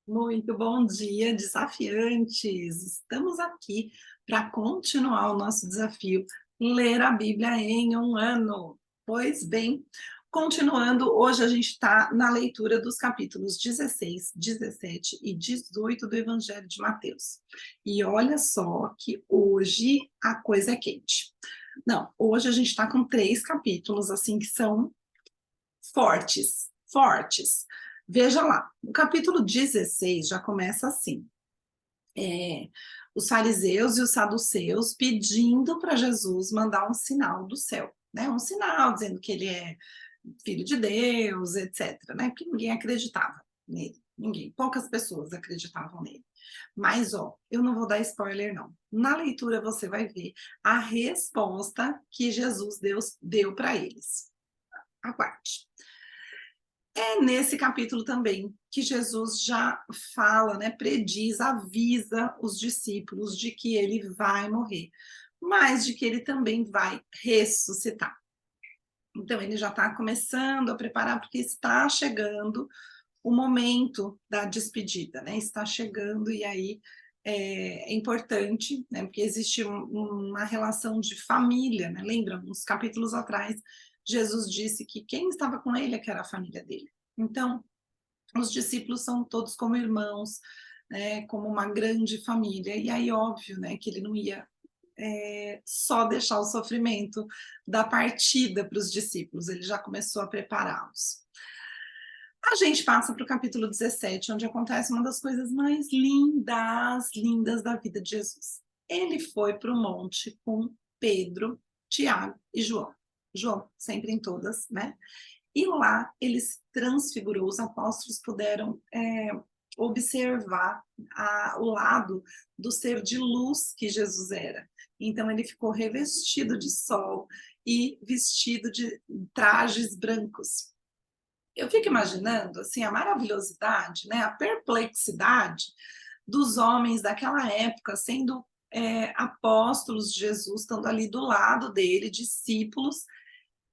Muito bom dia, desafiantes! Estamos aqui para continuar o nosso desafio, ler a Bíblia em um ano. Pois bem, continuando, hoje a gente está na leitura dos capítulos 16, 17 e 18 do Evangelho de Mateus. E olha só que hoje a coisa é quente. Não, hoje a gente está com 3 capítulos, assim, que são fortes, fortes. Veja lá, o capítulo 16 já começa assim: é, os fariseus e os saduceus pedindo para Jesus mandar um sinal do céu, né? Um sinal dizendo que ele é filho de Deus, etc., né? Porque ninguém acreditava nele, ninguém, poucas pessoas acreditavam nele. Mas, ó, eu não vou dar spoiler, não. Na leitura você vai ver a resposta que Jesus deu para eles. Aguarde. É nesse capítulo também que Jesus já fala, né, prediz, avisa os discípulos de que ele vai morrer, mas de que ele também vai ressuscitar. Então ele já está começando a preparar, porque está chegando o momento da despedida, né? Está chegando e aí é importante, né? Porque existe uma relação de família, né? Lembra, uns capítulos atrás, Jesus disse que quem estava com ele é que era a família dele. Então, os discípulos são todos como irmãos, né? Como uma grande família. E aí, óbvio, né? Que ele não ia só deixar o sofrimento da partida para os discípulos, ele já começou a prepará-los. A gente passa para o capítulo 17, onde acontece uma das coisas mais lindas, lindas da vida de Jesus. Ele foi para o monte com Pedro, Tiago e João. João, sempre em todas, né? E lá ele se transfigurou, os apóstolos puderam observar o lado do ser de luz que Jesus era. Então ele ficou revestido de sol e vestido de trajes brancos. Eu fico imaginando assim a maravilhosidade, né, a perplexidade dos homens daquela época, sendo apóstolos de Jesus, estando ali do lado dele, discípulos,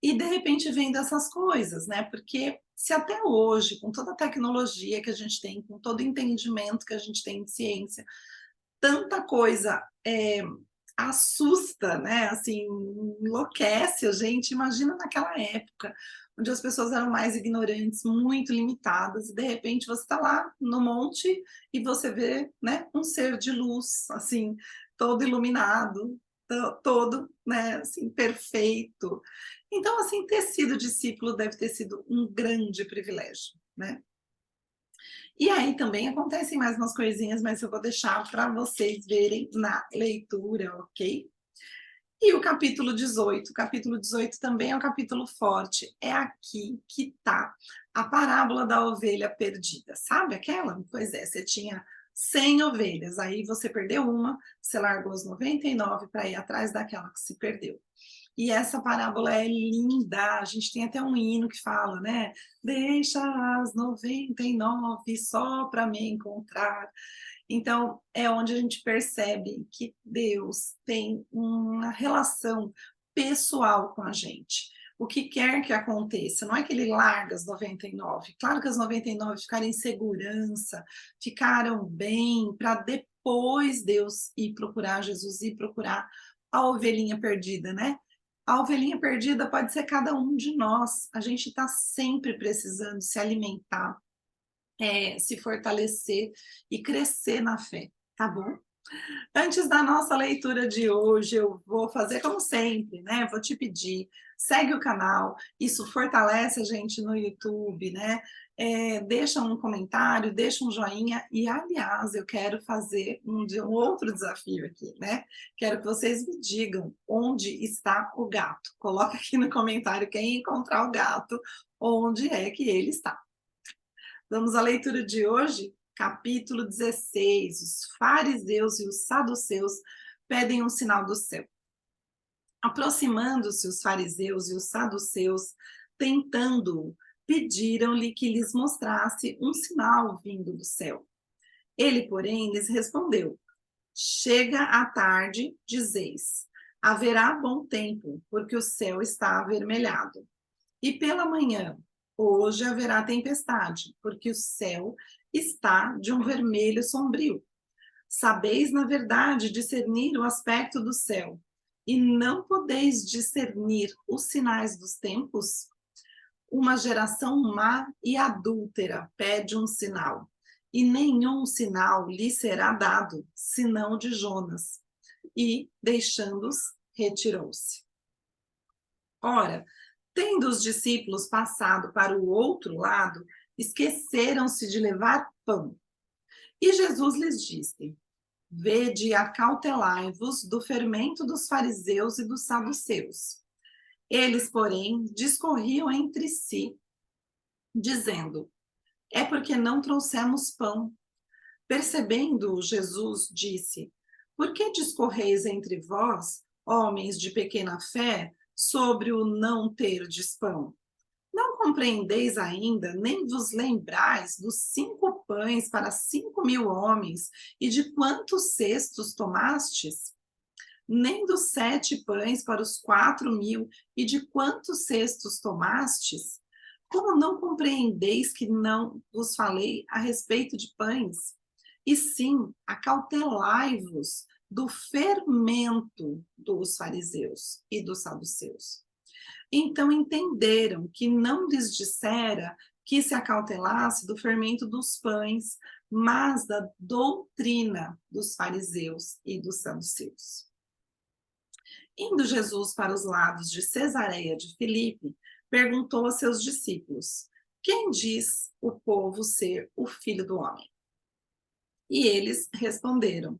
e de repente vendo essas coisas, né? Porque se até hoje, com toda a tecnologia que a gente tem, com todo o entendimento que a gente tem de ciência, tanta coisa assusta, né? Assim, enlouquece a gente. Imagina naquela época, onde as pessoas eram mais ignorantes, muito limitadas, e de repente você está lá no monte e você vê, né, um ser de luz, assim, todo iluminado, todo, né, assim, perfeito. Então, assim, ter sido discípulo deve ter sido um grande privilégio, né? E aí também acontecem mais umas coisinhas, mas eu vou deixar para vocês verem na leitura, ok? E o capítulo 18 também é um capítulo forte. É aqui que está a parábola da ovelha perdida. Sabe aquela? Pois é, você tinha 100 ovelhas, aí você perdeu uma, você largou as 99 para ir atrás daquela que se perdeu. E essa parábola é linda, a gente tem até um hino que fala, né? Deixa as 99 só para me encontrar. Então, é onde a gente percebe que Deus tem uma relação pessoal com a gente. O que quer que aconteça, não é que ele larga as 99. Claro que as 99 ficaram em segurança, ficaram bem, para depois Deus ir procurar Jesus, ir procurar a ovelhinha perdida, né? A ovelhinha perdida pode ser cada um de nós. A gente está sempre precisando se alimentar, se fortalecer e crescer na fé, tá bom? Antes da nossa leitura de hoje, eu vou fazer como sempre, né? Vou te pedir, segue o canal, isso fortalece a gente no YouTube, né? Deixa um comentário, deixa um joinha e, aliás, eu quero fazer um outro desafio aqui, né? Quero que vocês me digam onde está o gato. Coloca aqui no comentário quem encontrar o gato, onde é que ele está. Vamos à leitura de hoje, capítulo 16. Os fariseus e os saduceus pedem um sinal do céu. Aproximando-se os fariseus e os saduceus, tentando-o, pediram-lhe que lhes mostrasse um sinal vindo do céu. Ele, porém, lhes respondeu: chega a tarde, dizeis, haverá bom tempo, porque o céu está avermelhado. E pela manhã, hoje haverá tempestade, porque o céu está de um vermelho sombrio. Sabeis, na verdade, discernir o aspecto do céu, e não podeis discernir os sinais dos tempos? Uma geração má e adúltera pede um sinal, e nenhum sinal lhe será dado, senão de Jonas. E, deixando-os, retirou-se. Ora, tendo os discípulos passado para o outro lado, esqueceram-se de levar pão. E Jesus lhes disse: Vede e acautelai-vos do fermento dos fariseus e dos saduceus. Eles, porém, discorriam entre si, dizendo: É porque não trouxemos pão. Percebendo, Jesus disse: Por que discorreis entre vós, homens de pequena fé, sobre o não terdes pão? Não compreendeis ainda, nem vos lembrais dos 5 pães para 5.000 homens, e de quantos cestos tomastes? Nem dos 7 pães para os 4.000, e de quantos cestos tomastes? Como não compreendeis que não vos falei a respeito de pães? E sim, acautelai-vos do fermento dos fariseus e dos saduceus. Então entenderam que não lhes dissera que se acautelasse do fermento dos pães, mas da doutrina dos fariseus e dos saduceus. Indo Jesus para os lados de Cesareia de Filipe, perguntou a seus discípulos: Quem diz o povo ser o Filho do Homem? E eles responderam: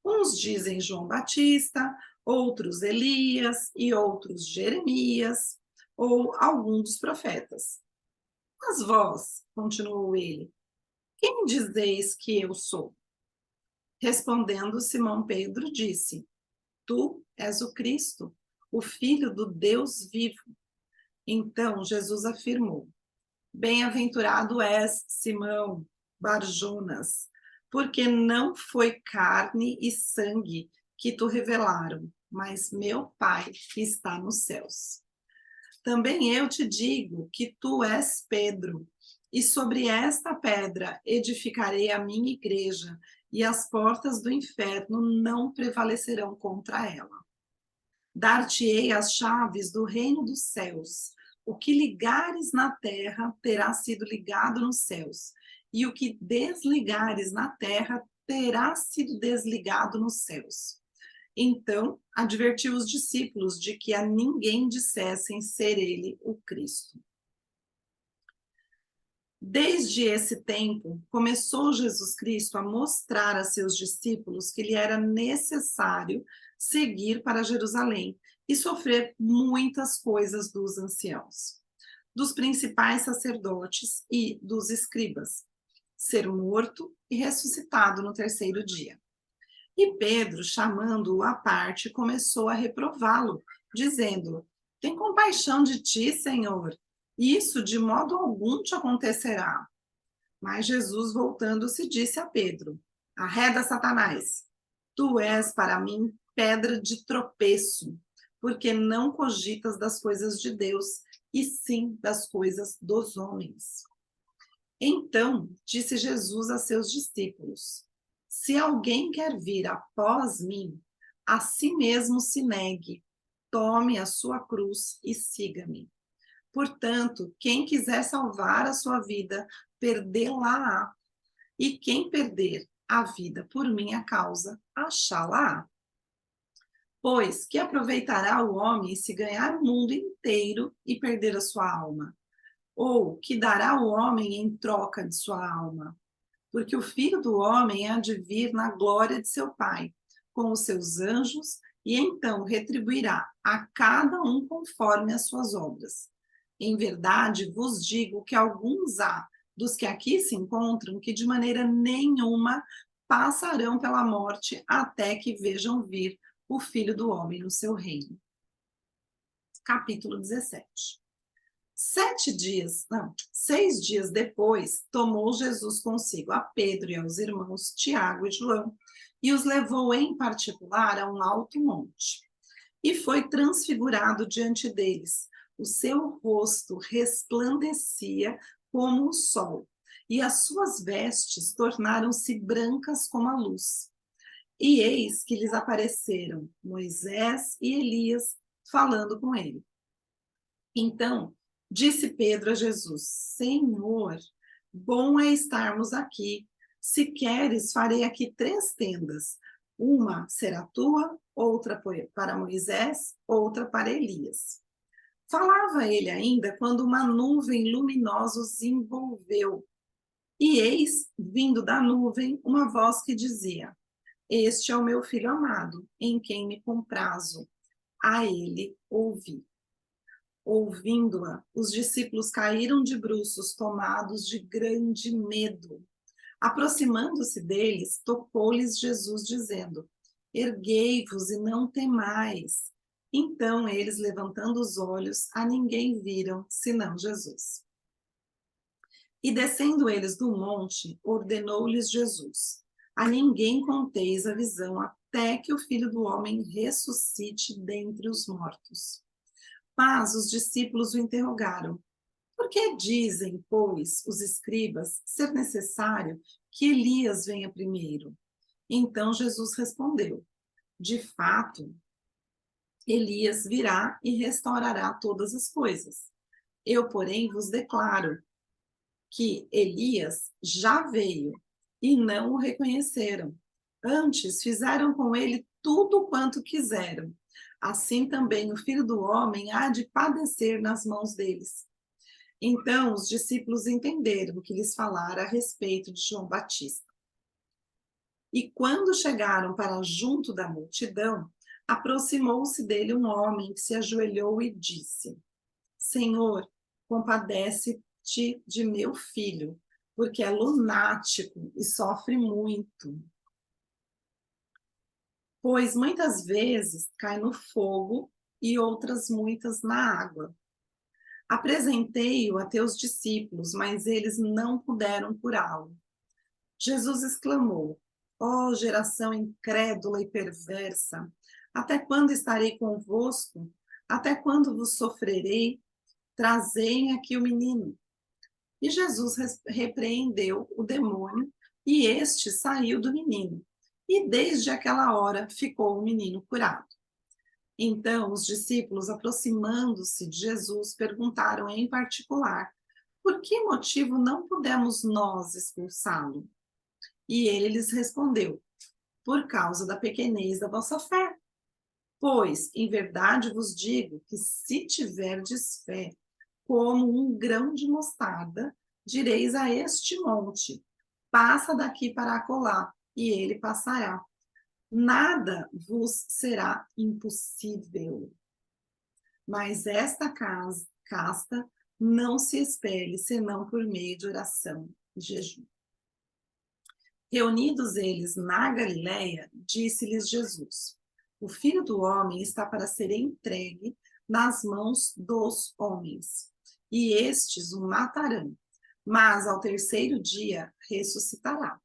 Uns dizem João Batista, outros Elias e outros Jeremias, ou algum dos profetas. Mas vós, continuou ele, quem dizeis que eu sou? Respondendo Simão Pedro, disse: Tu és o Cristo, o Filho do Deus vivo. Então Jesus afirmou: Bem-aventurado és, Simão Barjonas, porque não foi carne e sangue que tu revelaram, mas meu Pai que está nos céus. Também eu te digo que tu és Pedro, e sobre esta pedra edificarei a minha igreja, e as portas do inferno não prevalecerão contra ela. Dar-te-ei as chaves do reino dos céus. O que ligares na terra terá sido ligado nos céus, e o que desligares na terra terá sido desligado nos céus. Então, advertiu os discípulos de que a ninguém dissessem ser ele o Cristo. Desde esse tempo, começou Jesus Cristo a mostrar a seus discípulos que lhe era necessário seguir para Jerusalém e sofrer muitas coisas dos anciãos, dos principais sacerdotes e dos escribas, ser morto e ressuscitado no terceiro dia. E Pedro, chamando-o à parte, começou a reprová-lo, dizendo: Tem compaixão de ti, Senhor. Isso de modo algum te acontecerá. Mas Jesus, voltando-se, disse a Pedro: Arreda, Satanás, tu és para mim pedra de tropeço, porque não cogitas das coisas de Deus, e sim das coisas dos homens. Então disse Jesus a seus discípulos: Se alguém quer vir após mim, a si mesmo se negue, tome a sua cruz e siga-me. Portanto, quem quiser salvar a sua vida, perdê-la-á. E quem perder a vida por minha causa, achá-la-á. Pois que aproveitará o homem se ganhar o mundo inteiro e perder a sua alma? Ou que dará o homem em troca de sua alma? Porque o Filho do Homem há de vir na glória de seu Pai, com os seus anjos, e então retribuirá a cada um conforme as suas obras. Em verdade, vos digo que alguns há dos que aqui se encontram que de maneira nenhuma passarão pela morte até que vejam vir o Filho do Homem no seu reino. Capítulo 17. 6 dias depois, tomou Jesus consigo a Pedro e aos irmãos Tiago e João e os levou em particular a um alto monte. E foi transfigurado diante deles. O seu rosto resplandecia como o sol, e as suas vestes tornaram-se brancas como a luz. E eis que lhes apareceram Moisés e Elias falando com ele. Então disse Pedro a Jesus: Senhor, bom é estarmos aqui. Se queres, farei aqui 3 tendas. Uma será tua, outra para Moisés, outra para Elias. Falava ele ainda quando uma nuvem luminosa os envolveu. E eis, vindo da nuvem, uma voz que dizia: Este é o meu filho amado, em quem me comprazo. A ele ouvi. Ouvindo-a, os discípulos caíram de bruços, tomados de grande medo. Aproximando-se deles, tocou-lhes Jesus, dizendo: Erguei-vos e não temais. Então eles, levantando os olhos, a ninguém viram, senão Jesus. E descendo eles do monte, ordenou-lhes Jesus: A ninguém conteis a visão, até que o Filho do Homem ressuscite dentre os mortos. Mas os discípulos o interrogaram: Por que dizem, pois, os escribas ser necessário que Elias venha primeiro? Então Jesus respondeu: De fato, Elias virá e restaurará todas as coisas. Eu, porém, vos declaro que Elias já veio e não o reconheceram. Antes fizeram com ele tudo quanto quiseram. Assim também o Filho do Homem há de padecer nas mãos deles. Então os discípulos entenderam o que lhes falara a respeito de João Batista. E quando chegaram para junto da multidão, aproximou-se dele um homem que se ajoelhou e disse: Senhor, compadece-te de meu filho, porque é lunático e sofre muito. Pois muitas vezes cai no fogo e outras muitas na água. Apresentei-o a teus discípulos, mas eles não puderam curá-lo. Jesus exclamou: Ó geração incrédula e perversa, até quando estarei convosco? Até quando vos sofrerei? Trazei aqui o menino. E Jesus repreendeu o demônio, e este saiu do menino. E desde aquela hora ficou o menino curado. Então os discípulos, aproximando-se de Jesus, perguntaram em particular: Por que motivo não pudemos nós expulsá-lo? E ele lhes respondeu: Por causa da pequenez da vossa fé. Pois, em verdade vos digo que se tiverdes fé, como um grão de mostarda, direis a este monte: passa daqui para acolá, e ele passará. Nada vos será impossível. Mas esta casta não se espelhe, senão por meio de oração e jejum. Reunidos eles na Galileia, disse-lhes Jesus: O Filho do Homem está para ser entregue nas mãos dos homens, e estes o matarão, mas ao terceiro dia ressuscitará.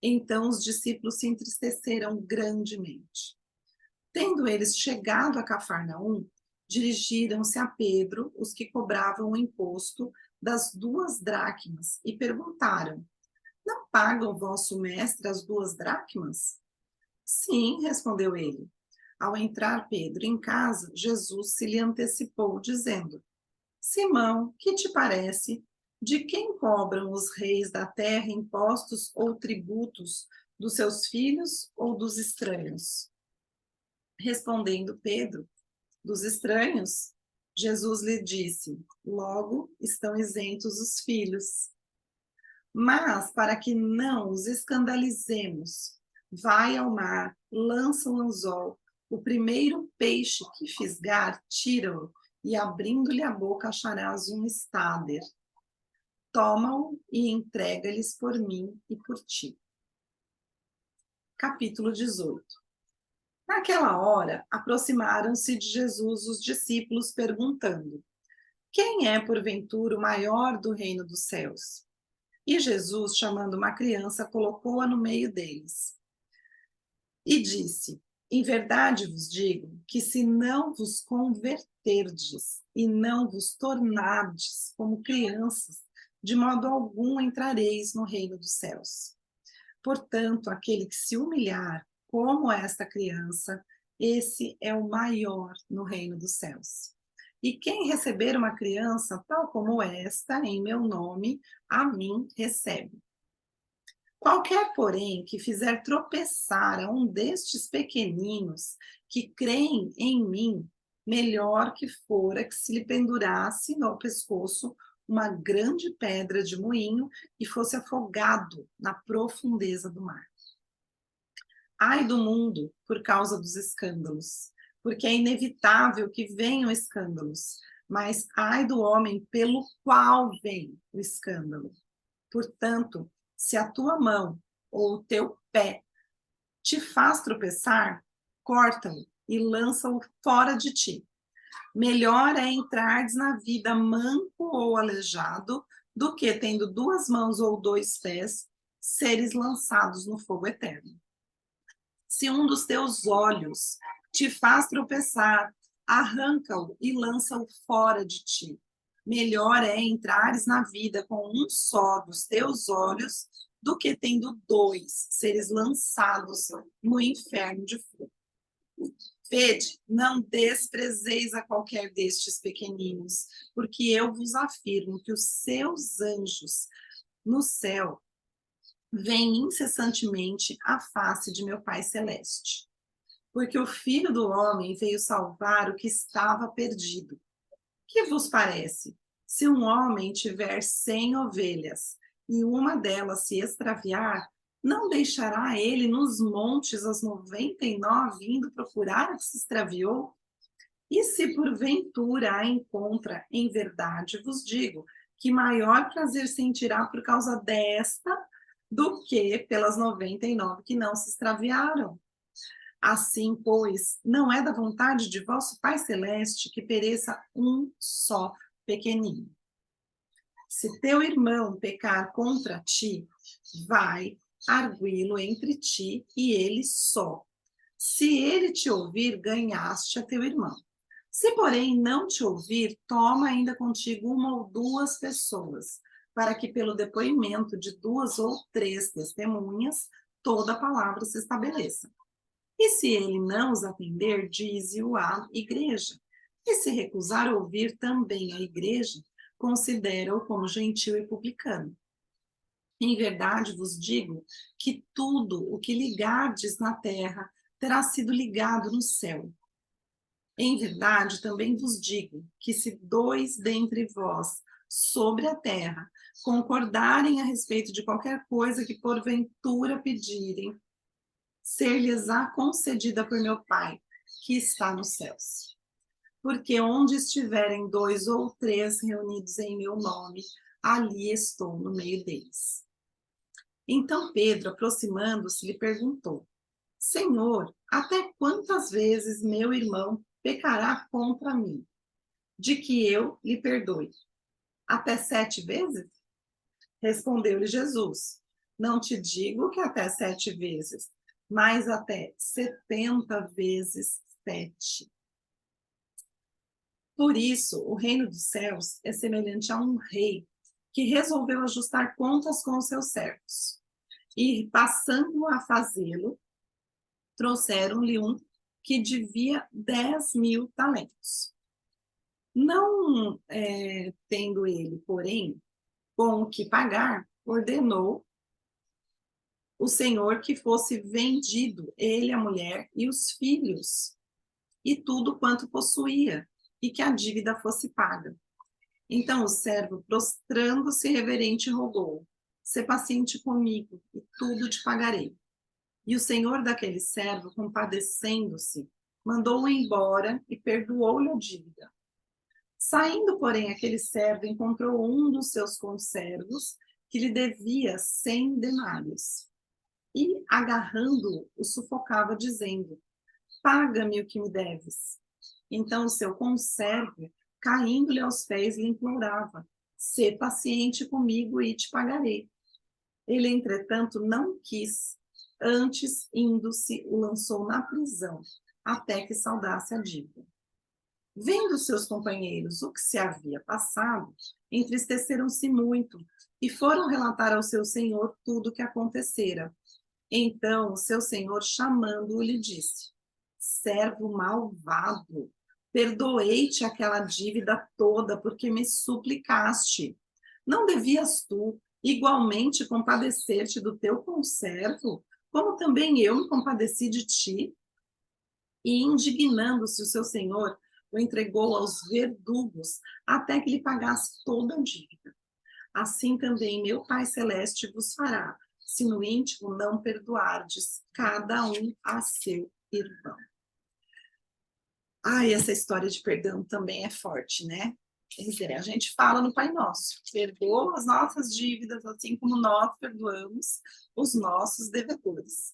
Então os discípulos se entristeceram grandemente. Tendo eles chegado a Cafarnaum, dirigiram-se a Pedro os que cobravam o imposto das 2 dracmas e perguntaram: Não paga o vosso mestre as 2 dracmas? Sim, respondeu ele. Ao entrar Pedro em casa, Jesus se lhe antecipou, dizendo: Simão, que te parece? De quem cobram os reis da terra impostos ou tributos, dos seus filhos ou dos estranhos? Respondendo Pedro: Dos estranhos. Jesus lhe disse: Logo estão isentos os filhos. Mas, para que não os escandalizemos, vai ao mar, lança o anzol, o primeiro peixe que fisgar, tira-o, e abrindo-lhe a boca acharás um estáder. Toma-o e entrega-lhes por mim e por ti. Capítulo 18. Naquela hora, aproximaram-se de Jesus os discípulos, perguntando: Quem é, porventura, o maior do reino dos céus? E Jesus, chamando uma criança, colocou-a no meio deles. E disse: Em verdade vos digo que se não vos converterdes e não vos tornardes como crianças, de modo algum entrareis no reino dos céus. Portanto, aquele que se humilhar como esta criança, esse é o maior no reino dos céus. E quem receber uma criança tal como esta, em meu nome, a mim recebe. Qualquer, porém, que fizer tropeçar a um destes pequeninos que creem em mim, melhor que fora que se lhe pendurasse no pescoço uma grande pedra de moinho e fosse afogado na profundeza do mar. Ai do mundo por causa dos escândalos, porque é inevitável que venham escândalos, mas ai do homem pelo qual vem o escândalo. Portanto, se a tua mão ou o teu pé te faz tropeçar, corta-o e lança-o fora de ti. Melhor é entrares na vida manco ou aleijado do que, tendo duas mãos ou dois pés, seres lançados no fogo eterno. Se um dos teus olhos te faz tropeçar, arranca-o e lança-o fora de ti. Melhor é entrares na vida com um só dos teus olhos do que tendo dois seres lançados no inferno de fogo. Vede, não desprezeis a qualquer destes pequeninos, porque eu vos afirmo que os seus anjos no céu veem incessantemente a face de meu Pai Celeste. Porque o Filho do Homem veio salvar o que estava perdido. Que vos parece? Se um homem tiver 100 ovelhas e uma delas se extraviar, não deixará ele nos montes as 99 indo procurar a que se extraviou? E se porventura a encontra, em verdade vos digo, que maior prazer sentirá por causa desta do que pelas 99 que não se extraviaram. Assim, pois, não é da vontade de vosso Pai Celeste que pereça um só pequenino. Se teu irmão pecar contra ti, vai arguí-lo entre ti e ele só. Se ele te ouvir, ganhaste a teu irmão. Se, porém, não te ouvir, toma ainda contigo uma ou duas pessoas, para que pelo depoimento de duas ou três testemunhas, toda a palavra se estabeleça. E se ele não os atender, dize-o à igreja. E se recusar ouvir também a igreja, considera-o como gentil e publicano. Em verdade vos digo que tudo o que ligardes na terra terá sido ligado no céu. Em verdade também vos digo que se dois dentre vós sobre a terra concordarem a respeito de qualquer coisa que porventura pedirem, ser-lhes-á concedida por meu Pai, que está nos céus. Porque onde estiverem dois ou três reunidos em meu nome, ali estou no meio deles. Então Pedro, aproximando-se, lhe perguntou: Senhor, até quantas vezes meu irmão pecará contra mim, de que eu lhe perdoe? Até 7 vezes? Respondeu-lhe Jesus: Não te digo que até 7 vezes, mas até 70 vezes 7. Por isso, o reino dos céus é semelhante a um rei que resolveu ajustar contas com os seus servos. E, passando a fazê-lo, trouxeram-lhe um que devia 10.000 talentos. Não tendo ele, porém, com o que pagar, ordenou o Senhor que fosse vendido, ele, a mulher e os filhos, e tudo quanto possuía, e que a dívida fosse paga. Então o servo, prostrando-se reverente, rogou: Sê paciente comigo, e tudo te pagarei. E o senhor daquele servo, compadecendo-se, mandou-o embora e perdoou-lhe a dívida. Saindo, porém, aquele servo encontrou um dos seus conservos que lhe devia 100 denários. E, agarrando-o, o sufocava, dizendo: Paga-me o que me deves. Então o seu conservo, caindo-lhe aos pés, lhe implorava: Sê paciente comigo e te pagarei. Ele, entretanto, não quis. Antes, indo-se, o lançou na prisão, até que saudasse a dívida. Vendo seus companheiros o que se havia passado, entristeceram-se muito e foram relatar ao seu senhor tudo o que acontecera. Então o seu senhor, chamando-o, lhe disse: servo malvado, perdoei-te aquela dívida toda porque me suplicaste. Não devias tu igualmente compadecer-te do teu conservo, como também eu me compadeci de ti? E indignando-se o seu senhor, o entregou aos verdugos até que lhe pagasse toda a dívida. Assim também meu Pai Celeste vos fará, se no íntimo não perdoardes cada um a seu irmão. Ai, essa história de perdão também é forte, né? Quer dizer, a gente fala no Pai Nosso: perdoa as nossas dívidas, assim como nós perdoamos os nossos devedores.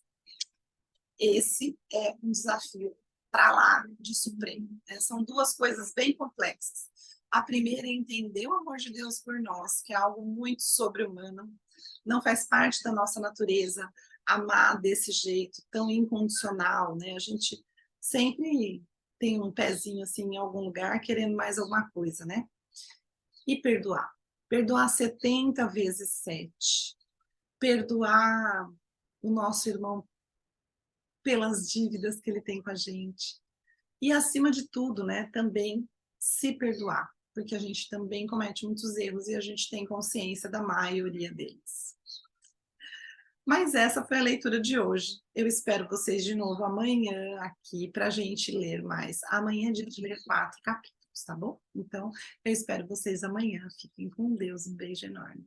Esse é um desafio para lá de supremo, né? São duas coisas bem complexas. A primeira é entender o amor de Deus por nós, que é algo muito sobre-humano, não faz parte da nossa natureza amar desse jeito tão incondicional, né? A gente sempre tem um pezinho assim em algum lugar querendo mais alguma coisa, né? E perdoar. Perdoar 70 vezes 7. Perdoar o nosso irmão pelas dívidas que ele tem com a gente. E acima de tudo, né, também se perdoar, porque a gente também comete muitos erros e a gente tem consciência da maioria deles. Mas essa foi a leitura de hoje. Eu espero vocês de novo amanhã aqui para a gente ler mais. Amanhã é dia de ler 4 capítulos, tá bom? Então, eu espero vocês amanhã. Fiquem com Deus. Um beijo enorme.